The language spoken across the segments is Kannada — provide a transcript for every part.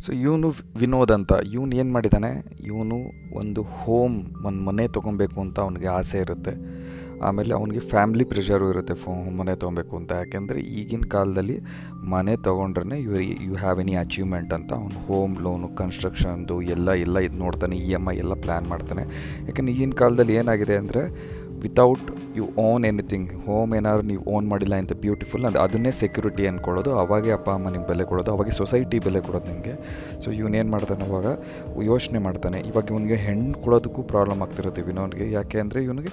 ಸೊ ಇವನು ವಿನೋದ್ ಅಂತ ಇವನು ಏನು ಮಾಡಿದ್ದಾನೆ, ಇವನು ಒಂದು ಮನೆ ತೊಗೊಬೇಕು ಅಂತ ಅವನಿಗೆ ಆಸೆ ಇರುತ್ತೆ. ಆಮೇಲೆ ಅವನಿಗೆ ಫ್ಯಾಮ್ಲಿ ಪ್ರೆಷರು ಇರುತ್ತೆ ಮನೆ ತೊಗೊಬೇಕು ಅಂತ. ಯಾಕೆಂದರೆ ಈಗಿನ ಕಾಲದಲ್ಲಿ ಮನೆ ತೊಗೊಂಡ್ರೆ ಯು ಹ್ಯಾವ್ ಎನಿ ಅಚೀವ್ಮೆಂಟ್ ಅಂತ ಅವ್ನು ಹೋಮ್ ಲೋನು ಕನ್ಸ್ಟ್ರಕ್ಷನ್ದು ಎಲ್ಲ ಇದು ನೋಡ್ತಾನೆ, EMI ಎಲ್ಲ ಪ್ಲ್ಯಾನ್ ಮಾಡ್ತಾನೆ. ಯಾಕಂದ್ರೆ ಈಗಿನ ಕಾಲದಲ್ಲಿ ಏನಾಗಿದೆ ಅಂದರೆ without you own anything, home ಏನಾದ್ರು ನೀವು ಓನ್ ಮಾಡಿಲ್ಲ ಅಂತ ಬ್ಯೂಟಿಫುಲ್ ಅದನ್ನೇ ಸೆಕ್ಯೂರಿಟಿ ಅಂದ್ಕೊಳ್ಳೋದು. ಅವಾಗೆ ಅಪ್ಪ ಅಮ್ಮ ನಿಮ್ಗೆ ಬೆಲೆ ಕೊಡೋದು, ಅವಾಗೆ ಸೊಸೈಟಿ ಬೆಲೆ ಕೊಡೋದು ನಿಮಗೆ. ಸೊ ಇವನೇನು ಮಾಡ್ತಾನೆ ಅವಾಗ ಯೋಚನೆ ಮಾಡ್ತಾನೆ. ಇವಾಗ ಇವನಿಗೆ ಹೆಣ್ಣು ಕೊಡೋದಕ್ಕೂ ಪ್ರಾಬ್ಲಮ್ ಆಗ್ತಿರುತ್ತೆ ವಿನೋದ್ಗೆ. ಯಾಕೆ ಅಂದರೆ ಇವನಿಗೆ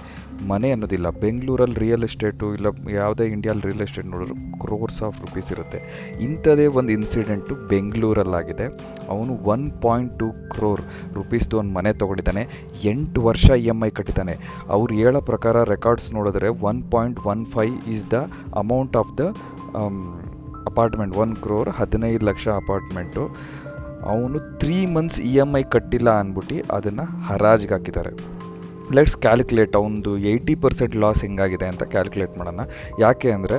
ಮನೆ ಅನ್ನೋದಿಲ್ಲ. ಬೆಂಗಳೂರಲ್ಲಿ ರಿಯಲ್ ಎಸ್ಟೇಟು ಇಲ್ಲ ಯಾವುದೇ ಇಂಡಿಯಲ್ಲಿ ರಿಯಲ್ ಎಸ್ಟೇಟ್ ನೋಡಿದ್ರು ಕ್ರೋರ್ಸ್ ಆಫ್ ರುಪೀಸ್ ಇರುತ್ತೆ. ಇಂಥದೇ ಒಂದು ಇನ್ಸಿಡೆಂಟು ಬೆಂಗಳೂರಲ್ಲಾಗಿದೆ. ಅವನು 1.2 crore ರುಪೀಸ್ದು ಒಂದು ಮನೆ ತೊಗೊಂಡಿದ್ದಾನೆ. 8 ವರ್ಷ EMI ಕಟ್ಟಿದ್ದಾನೆ. ಅವ್ರು ಹೇಳೋ ಪ್ರಕಾರ ರೆಕಾರ್ಡ್ಸ್ ನೋಡಿದ್ರೆ 1.15 is the amount of the apartment. 1 crore 15 lakh apartment. ಅವನು 3 months EMI ಕಟ್ಟಿಲ್ಲ ಅಂದ್ಬಿಟ್ಟು ಅದನ್ನು ಹರಾಜಿಗೆ ಹಾಕಿದ್ದಾರೆ. ಲೆಟ್ಸ್ ಕ್ಯಾಲ್ಕುಲೇಟ್ ಅವನದು 80% ಲಾಸ್ ಹೆಂಗಾಗಿದೆ ಅಂತ ಕ್ಯಾಲ್ಕುಲೇಟ್ ಮಾಡೋಣ. ಯಾಕೆ ಅಂದರೆ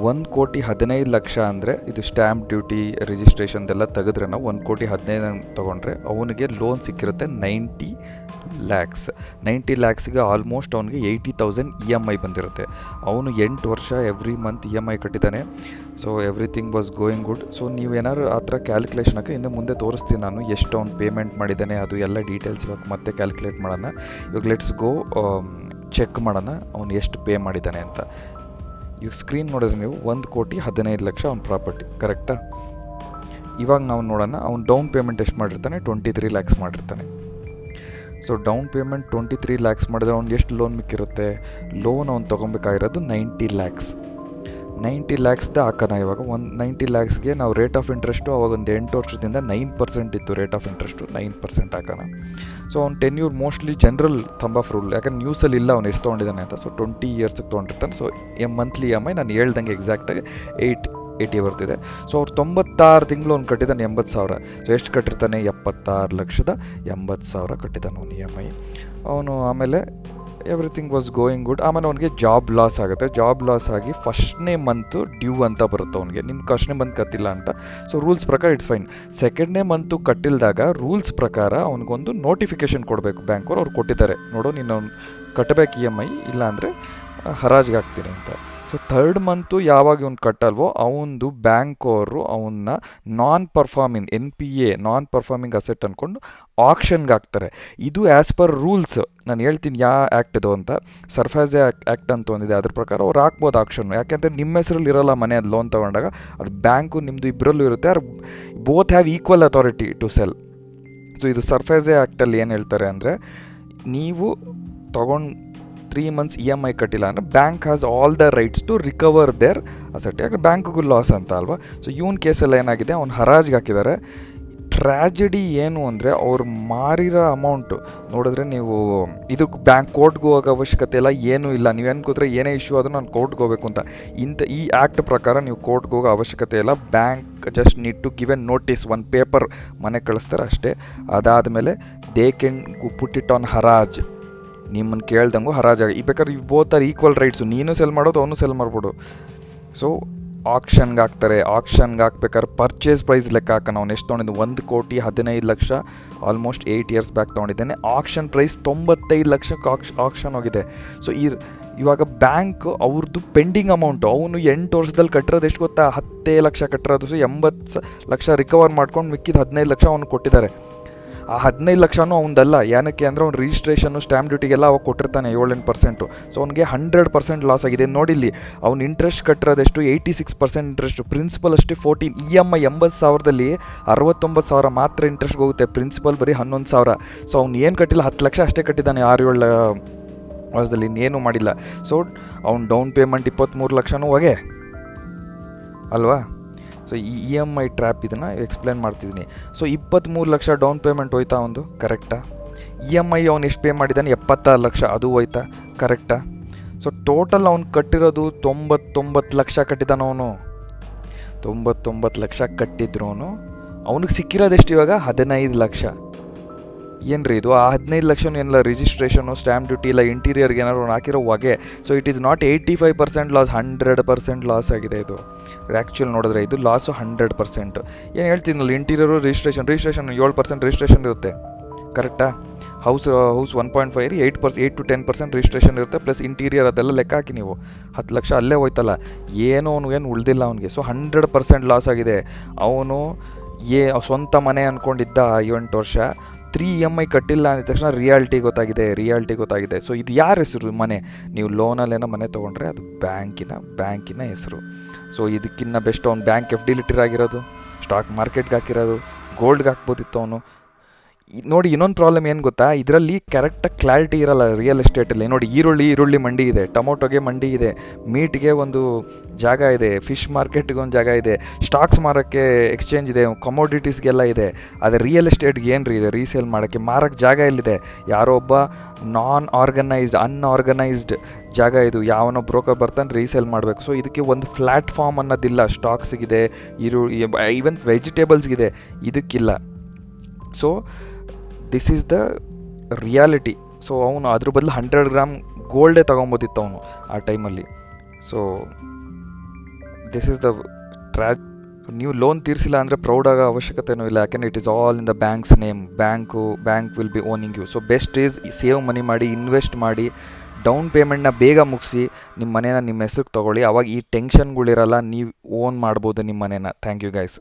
1,15,00,000 ಅಂದರೆ ಇದು ಸ್ಟ್ಯಾಂಪ್ ಡ್ಯೂಟಿ ರಿಜಿಸ್ಟ್ರೇಷನ್ದೆಲ್ಲ ತೆಗೆದ್ರೆ ನಾವು 1,15,00,000 ತೊಗೊಂಡ್ರೆ ಅವನಿಗೆ ಲೋನ್ ಸಿಕ್ಕಿರುತ್ತೆ 90 lakhs. 90 lakhsಗೆ ಆಲ್ಮೋಸ್ಟ್ ಅವನಿಗೆ 80,000 EMI ಬಂದಿರುತ್ತೆ. ಅವನು 8 ವರ್ಷ ಎವ್ರಿ ಮಂತ್ EMI ಕಟ್ಟಿದ್ದಾನೆ. So everything was going good. So ನೀವೇನಾದ್ರು ಆ ಥರ ಕ್ಯಾಲ್ಕುಲೇಷನ್ ಹಾಕಿ ಇನ್ನು ಮುಂದೆ ತೋರಿಸ್ತೀನಿ ನಾನು ಎಷ್ಟು ಅವ್ನು ಪೇಮೆಂಟ್ ಮಾಡಿದ್ದಾನೆ, ಅದು ಎಲ್ಲ ಡೀಟೇಲ್ಸ್ ಇವಾಗ ಮತ್ತೆ ಕ್ಯಾಲ್ಕುಲೇಟ್ ಮಾಡೋಣ. ಇವಾಗ ಲೆಟ್ಸ್ ಗೋ ಚೆಕ್ ಮಾಡೋಣ ಅವನು ಎಷ್ಟು ಪೇ ಮಾಡಿದ್ದಾನೆ ಅಂತ. ಇವಾಗ ಸ್ಕ್ರೀನ್ ನೋಡಿದ್ರೆ ನೀವು 1,15,00,000 ಅವ್ನ ಪ್ರಾಪರ್ಟಿ, ಕರೆಕ್ಟಾ? ಇವಾಗ ನಾವು ನೋಡೋಣ ಅವ್ನು ಡೌನ್ ಪೇಮೆಂಟ್ ಎಷ್ಟು ಮಾಡಿರ್ತಾನೆ, 23 lakhs ಮಾಡಿರ್ತಾನೆ. ಸೊ ಡೌನ್ ಪೇಮೆಂಟ್ 23 lakhs ಮಾಡಿದ್ರೆ ಅವ್ನಿಗೆ ಎಷ್ಟು ಲೋನ್ ಮಿಕ್ಕಿರುತ್ತೆ? ಲೋನ್ ಅವ್ನು ತೊಗೊಬೇಕಾಗಿರೋದು 90 lakhs. 90 lakhsದ ಹಾಕೋಣ. ಇವಾಗ 90 lakhsಗೆ ನಾವು ರೇಟ್ ಆಫ್ ಇಂಟ್ರೆಸ್ಟು ಅವಾಗ ಒಂದು 8 ವರ್ಷದಿಂದ 9% ಇತ್ತು ರೇಟ್ ಆಫ್ ಇಂಟ್ರೆಸ್ಟು, 9% ಹಾಕೋಣ. ಸೊ ಅವ್ನು tenure mostly general thumb rule, ಯಾಕಂದ್ರೆ ನ್ಯೂಸಲ್ಲಿ ಇಲ್ಲ ಅವ್ನು ಎಷ್ಟು ತೊಗೊಂಡಿದ್ದಾನೆ ಅಂತ. ಸೊ 20 yearsಗೆ ತೊಗೊಂಡಿರ್ತಾನೆ. ಸೊ ಮಂತ್ಲಿ EMI ನಾನು ಹೇಳ್ದಂಗೆ ಎಕ್ಸಾಕ್ಟಾಗಿ 80 ಬರ್ತಿದೆ. ಸೊ ಅವ್ರು 96 ತಿಂಗಳು ಅವ್ನು ಕಟ್ಟಿದ್ದಾನೆ 80,000. ಸೊ ಎಷ್ಟು ಕಟ್ಟಿರ್ತಾನೆ? 76,80,000 ಕಟ್ಟಿದ್ದಾನೆ ಅವನು EMI. ಅವನು ಆಮೇಲೆ ಎವ್ರಿಥಿಂಗ್ ವಾಸ್ ಗೋಯಿಂಗ್ ಗುಡ್. ಆಮೇಲೆ ಅವನಿಗೆ ಜಾಬ್ ಲಾಸ್ ಆಗುತ್ತೆ. ಜಾಬ್ ಲಾಸ್ ಆಗಿ ಫಸ್ಟ್ನೇ ಮಂತು ಡ್ಯೂ ಅಂತ ಬರುತ್ತೆ ಅವನಿಗೆ, ನಿಮ್ಗೆ ಫಸ್ಟ್ನೇ ಮಂತ್ ಕಟ್ಟಿಲ್ಲ ಅಂತ. ಸೊ ರೂಲ್ಸ್ ಪ್ರಕಾರ ಇಟ್ಸ್ ಫೈನ್. ಸೆಕೆಂಡ್ನೇ ಮಂತು ಕಟ್ಟಿಲ್ದಾಗ ರೂಲ್ಸ್ ಪ್ರಕಾರ ಅವ್ನಿಗೊಂದು ನೋಟಿಫಿಕೇಷನ್ ಕೊಡಬೇಕು ಬ್ಯಾಂಕವ್ರು. ಅವ್ರು ಕೊಟ್ಟಿದ್ದಾರೆ, ನೋಡು ನೀನು ಅವ್ನು ಕಟ್ಟಬೇಕು EMI, ಇಲ್ಲಾಂದರೆ ಹರಾಜಿಗೆ ಹಾಕ್ತೀನಿ ಅಂತ. ಸೊ 3rd ಮಂತು ಯಾವಾಗ ಇವ್ನು ಕಟ್ಟಲ್ವೋ ಅವನದು ಬ್ಯಾಂಕವರು ಅವನ್ನ ನಾನ್ ಪರ್ಫಾರ್ಮಿಂಗ್ ನಾನ್ ಪರ್ಫಾರ್ಮಿಂಗ್ ಅಸೆಟ್ ಅಂದ್ಕೊಂಡು ಆಕ್ಷನ್ಗೆ ಹಾಕ್ತಾರೆ. ಇದು ಆ್ಯಸ್ ಪರ್ ರೂಲ್ಸ್. ನಾನು ಹೇಳ್ತೀನಿ ಯಾವ ಆ್ಯಕ್ಟ್ ಇದು ಅಂತ. ಸರ್ಫಾಜೆ ಆ್ಯಕ್ಟ್ ಅಂತ ಒಂದಿದೆ, ಅದ್ರ ಪ್ರಕಾರ ಅವ್ರು ಹಾಕ್ಬೋದು ಆಕ್ಷನ್. ಯಾಕೆಂದರೆ ನಿಮ್ಮ ಹೆಸರಲ್ಲಿ ಇರೋಲ್ಲ ಮನೆ, ಅದು ಲೋನ್ ತೊಗೊಂಡಾಗ ಅದು ಬ್ಯಾಂಕು ನಿಮ್ಮದು ಇಬ್ಬರಲ್ಲೂ ಇರುತ್ತೆ. Are both have equal authority to sell. So ಇದು ಸರ್ಫಾಜೆ ಆ್ಯಕ್ಟಲ್ಲಿ ಏನು ಹೇಳ್ತಾರೆ ಅಂದರೆ, ನೀವು ತೊಗೊಂಡು 3 months EMI ಕಟ್ಟಿಲ್ಲ ಅಂದರೆ bank has all the rights to recover their asset. ಯಾಕಂದ್ರೆ ಬ್ಯಾಂಕ್ಗೂ ಲಾಸ್ ಅಂತ ಅಲ್ವಾ. ಸೊ ಇವನ್ ಕೇಸಲ್ಲಿ ಏನಾಗಿದೆ, ಅವ್ನು ಹರಾಜಿಗೆ ಹಾಕಿದ್ದಾರೆ. ಟ್ರ್ಯಾಜಿಡಿ ಏನು ಅಂದರೆ ಅವ್ರು ಮಾರಿರೋ ಅಮೌಂಟು ನೋಡಿದ್ರೆ ನೀವು ಇದಕ್ಕೆ ಕೋರ್ಟ್ಗೆ ಹೋಗೋ ಅವಶ್ಯಕತೆ ಇಲ್ಲ, ಏನೂ ಇಲ್ಲ. ನೀವೇನು ಕೂತ್ರೆ ಏನೇ ಇಶ್ಯೂ ಆದರೂ ನಾನು ಕೋರ್ಟ್ಗೆ ಹೋಗಬೇಕು ಅಂತ ಈ ಆ್ಯಕ್ಟ್ ಪ್ರಕಾರ ನೀವು ಕೋರ್ಟ್ಗೆ ಹೋಗೋ ಅವಶ್ಯಕತೆ ಇಲ್ಲ. Bank just need to give a notice, ಒಂದು ಪೇಪರ್ ಮನೆಗೆ ಕಳಿಸ್ತಾರೆ ಅಷ್ಟೇ. ಅದಾದಮೇಲೆ they can put it on ಹರಾಜ್. ನಿಮ್ಮನ್ನು ಕೇಳ್ದಂಗೂ ಹರಾಜಾಗಿ ಈ ಬೇಕಾದ್ರೆ ಇವು ಬೋತ್ ಆರ್ ಈಕ್ವಲ್ ರೈಟ್ಸು. ನೀನು ಸೆಲ್ ಮಾಡೋದು, ಅವನು ಸೆಲ್ ಮಾಡ್ಬೋದು. ಸೊ ಆಕ್ಷನ್ಗೆ ಹಾಕ್ತಾರೆ. ಆಕ್ಷನ್ಗೆ ಹಾಕ್ಬೇಕಾದ್ರೆ ಪರ್ಚೇಸ್ ಪ್ರೈಸ್ ಲೆಕ್ಕ ಹಾಕೋಣ. ಅವ್ನು ಎಷ್ಟು ತೊಗೊಂಡಿದ್ದು? 1,15,00,000 ಆಲ್ಮೋಸ್ಟ್ 8 years ಬ್ಯಾಕ್ ತೊಗೊಂಡಿದ್ದಾನೆ. ಆಕ್ಷನ್ ಪ್ರೈಸ್ 95 ಲಕ್ಷಕ್ಕೆ ಆಕ್ಷನ್ ಹೋಗಿದೆ. ಸೊ ಇವಾಗ ಬ್ಯಾಂಕ್ ಅವ್ರದ್ದು ಪೆಂಡಿಂಗ್ ಅಮೌಂಟು ಅವನು 8 ವರ್ಷದಲ್ಲಿ ಕಟ್ಟಿರೋದು ಎಷ್ಟು ಗೊತ್ತಾ? 10 ಲಕ್ಷ ಕಟ್ಟಿರೋದು. ಸೊ 80 ಲಕ್ಷ ರಿಕವರ್ ಮಾಡ್ಕೊಂಡು ಮಿಕ್ಕಿದ 15 ಲಕ್ಷ ಅವ್ನು ಕೊಟ್ಟಿದ್ದಾರೆ. ಆ 15 ಲಕ್ಷನೂ ಅವನದಲ್ಲ. ಏನಕ್ಕೆ ಅಂದರೆ ಅವ್ನು ರಿಜಿಸ್ಟ್ರೇಷನ್ನು ಸ್ಟ್ಯಾಂಪ್ ಡ್ಯೂಟಿಗೆಲ್ಲ ಅವಾಗ ಕೊಟ್ಟಿರ್ತಾನೆ 7-8%. ಸೊ ಅವ್ನಿಗೆ 100% ಲಾಸ್ ಆಗಿದೆ. ನೋಡಿಲ್ಲಿ ಅವ್ನು ಇಂಟ್ರೆಸ್ಟ್ ಕಟ್ಟಿರೋದೆಷ್ಟು? 86% ಇಂಟ್ರೆಸ್ಟು. ಪ್ರಿನ್ಸಿಪಲ್ ಅಷ್ಟೇ 14. EMI 80,000ದಲ್ಲಿ 69,000 ಮಾತ್ರ ಇಂಟ್ರೆಸ್ಟ್ಗೆ ಹೋಗುತ್ತೆ. ಪ್ರಿನ್ಸಿಪಲ್ ಬರೀ 11,000. ಸೊ ಅವ್ನು ಏನು ಕಟ್ಟಿಲ್ಲ, 10 ಲಕ್ಷ ಅಷ್ಟೇ ಕಟ್ಟಿದ್ದಾನೆ 6-7 ವರ್ಷದಲ್ಲಿ, ಇನ್ನೇನು ಮಾಡಿಲ್ಲ. ಸೊ ಅವ್ನು ಡೌನ್ ಪೇಮೆಂಟ್ 23 ಲಕ್ಷನೂ ಹೋಗೆ ಅಲ್ವಾ. ಸೊ ಈ EMI ಟ್ರ್ಯಾಪ್ ಇದನ್ನು ಎಕ್ಸ್ಪ್ಲೇನ್ ಮಾಡ್ತಿದ್ದೀನಿ. ಸೊ 23 ಲಕ್ಷ ಡೌನ್ ಪೇಮೆಂಟ್ ಹೋಯ್ತಾ ಒಂದು, ಕರೆಕ್ಟಾ? EMI ಅವ್ನು ಎಷ್ಟು ಪೇ ಮಾಡಿದ್ದಾನೆ? 76 ಲಕ್ಷ, ಅದು ಹೋಯ್ತಾ, ಕರೆಕ್ಟಾ? ಸೊ ಟೋಟಲ್ ಅವ್ನು ಕಟ್ಟಿರೋದು 99 ಲಕ್ಷ ಕಟ್ಟಿದ್ದಾನೆ ಅವನು. 99 ಲಕ್ಷ ಕಟ್ಟಿದ್ರು ಅವನಿಗೆ ಸಿಕ್ಕಿರೋದೆಷ್ಟು ಇವಾಗ? 15 ಲಕ್ಷ. ಏನು ರೀ ಇದು, ಆ 15 ಲಕ್ಷ ಏನಿಲ್ಲ ರಿಜಿಸ್ಟ್ರೇಷನು, ಸ್ಟ್ಯಾಂಪ್ ಡ್ಯೂಟಿ ಇಲ್ಲ, ಇಂಟೀರಿಯರ್ಗೆ ಏನಾದ್ರು ಹಾಕಿರೋ ಹೊಗೆ. So it is not 85% loss, 100% loss ಆಗಿದೆ ಇದು. ಆ್ಯಕ್ಚುಲಿ ನೋಡಿದ್ರೆ ಇದು ಲಾಸು 100%. ಏನು ಹೇಳ್ತೀನಲ್ಲ, ಇಂಟೀರಿಯರು ರಿಜಿಸ್ಟ್ರೇಷನ್ 7% ರಿಜಿಸ್ಟ್ರೇಷನ್ ಇರುತ್ತೆ, ಕರೆಕ್ಟಾ? ಹೌಸ್ 1.5 8 to 10% ರಿಜಿಸ್ಟ್ರೇಷನ್ ಇರುತ್ತೆ, ಪ್ಲಸ್ ಇಂಟೀರಿಯರ್ ಅದೆಲ್ಲ ಲೆಕ್ಕ ಹಾಕಿ ನೀವು 10 ಲಕ್ಷ ಅಲ್ಲೇ ಹೋಯ್ತಲ್ಲ, ಏನು ಉಳಿದಿಲ್ಲ ಅವನಿಗೆ. ಸೊ 100% ಲಾಸ್ ಆಗಿದೆ. ಅವನು ಸ್ವಂತ ಮನೆ ಅಂದ್ಕೊಂಡಿದ್ದ 8 ವರ್ಷ, 3 EMI ಕಟ್ಟಿಲ್ಲ ಅಂದ ತಕ್ಷಣ ರಿಯಾಲಿಟಿ ಗೊತ್ತಾಗಿದೆ. ಸೊ ಇದು ಯಾರ ಹೆಸರು ಮನೆ? ನೀವು ಲೋನಲ್ಲೇನೋ ಮನೆ ತೊಗೊಂಡ್ರೆ ಅದು ಬ್ಯಾಂಕಿನ ಹೆಸರು. ಸೊ ಇದಕ್ಕಿನ್ನ ಬೆಸ್ಟ್ ಅವ್ನು ಬ್ಯಾಂಕ್ FD ಆಗಿರೋದು, ಸ್ಟಾಕ್ ಮಾರ್ಕೆಟ್ಗೆ ಹಾಕಿರೋದು, ಗೋಲ್ಡ್ಗೆ ಹಾಕ್ಬೋದಿತ್ತು ಅವನು. ನೋಡಿ ಇನ್ನೊಂದು ಪ್ರಾಬ್ಲಮ್ ಏನು ಗೊತ್ತಾ, ಇದರಲ್ಲಿ ಕರೆಕ್ಟಾಗಿ ಕ್ಲಾರಿಟಿ ಇರಲ್ಲ ರಿಯಲ್ ಎಸ್ಟೇಟಲ್ಲಿ. ನೋಡಿ ಈರುಳ್ಳಿ ಮಂಡಿ ಇದೆ, ಟೊಮೊಟೊಗೆ ಮಂಡಿ ಇದೆ, ಮೀಟ್ಗೆ ಒಂದು ಜಾಗ ಇದೆ, ಫಿಶ್ ಮಾರ್ಕೆಟ್ಗೆ ಒಂದು ಜಾಗ ಇದೆ, ಸ್ಟಾಕ್ಸ್ ಮಾರೋಕ್ಕೆ ಎಕ್ಸ್ಚೇಂಜ್ ಇದೆ, ಕಮೋಡಿಟೀಸ್ಗೆಲ್ಲ ಇದೆ. ಆದರೆ ರಿಯಲ್ ಎಸ್ಟೇಟ್ಗೆ ಏನು ರೀ ಇದೆ, ರೀಸೇಲ್ ಮಾಡೋಕ್ಕೆ ಮಾರೋಕ್ಕೆ ಜಾಗ ಎಲ್ಲಿದೆ? ಯಾರೋ ಒಬ್ಬ ಅನ್ಆರ್ಗನೈಸ್ಡ್ ಜಾಗ ಇದು, ಯಾವನೋ ಬ್ರೋಕರ್ ಬರ್ತಾನೆ ರೀಸೇಲ್ ಮಾಡಬೇಕು. ಸೊ ಇದಕ್ಕೆ ಒಂದು ಪ್ಲ್ಯಾಟ್ಫಾರ್ಮ್ ಅನ್ನೋದಿಲ್ಲ. ಸ್ಟಾಕ್ಸ್ಗಿದೆ, ಈವನ್ ವೆಜಿಟೇಬಲ್ಸ್ಗಿದೆ, ಇದಕ್ಕಿಲ್ಲ. So this is the reality. So ಅವನು ಅದ್ರ ಬದಲು 100 ಗ್ರಾಮ್ ಗೋಲ್ಡೇ ತೊಗೊಬೋದಿತ್ತು ಅವನು ಆ ಟೈಮಲ್ಲಿ. ಸೊ ದಿಸ್ ಈಸ್ ದ ನೀವು ಲೋನ್ ತೀರಿಸಿಲ್ಲ ಅಂದರೆ ಪ್ರೌಡ್ ಆಗೋ ಅವಶ್ಯಕತೆಯೂ ಇಲ್ಲ, ಯಾಕೆಂದರೆ it is all in the bank's name. Bank will be owning you. So best is save money ಮಾಡಿ, ಇನ್ವೆಸ್ಟ್ ಮಾಡಿ, ಡೌನ್ ಪೇಮೆಂಟ್ನ ಬೇಗ ಮುಗಿಸಿ, ನಿಮ್ಮ ಮನೇನ ನಿಮ್ಮ ಹೆಸ್ರಿಗೆ ತೊಗೊಳ್ಳಿ. ಅವಾಗ ಈ ಟೆನ್ಷನ್ಗಳಿರಲ್ಲ, ನೀವು ಓನ್ ಮಾಡ್ಬೋದು ನಿಮ್ಮ ಮನೇನ. Thank you guys.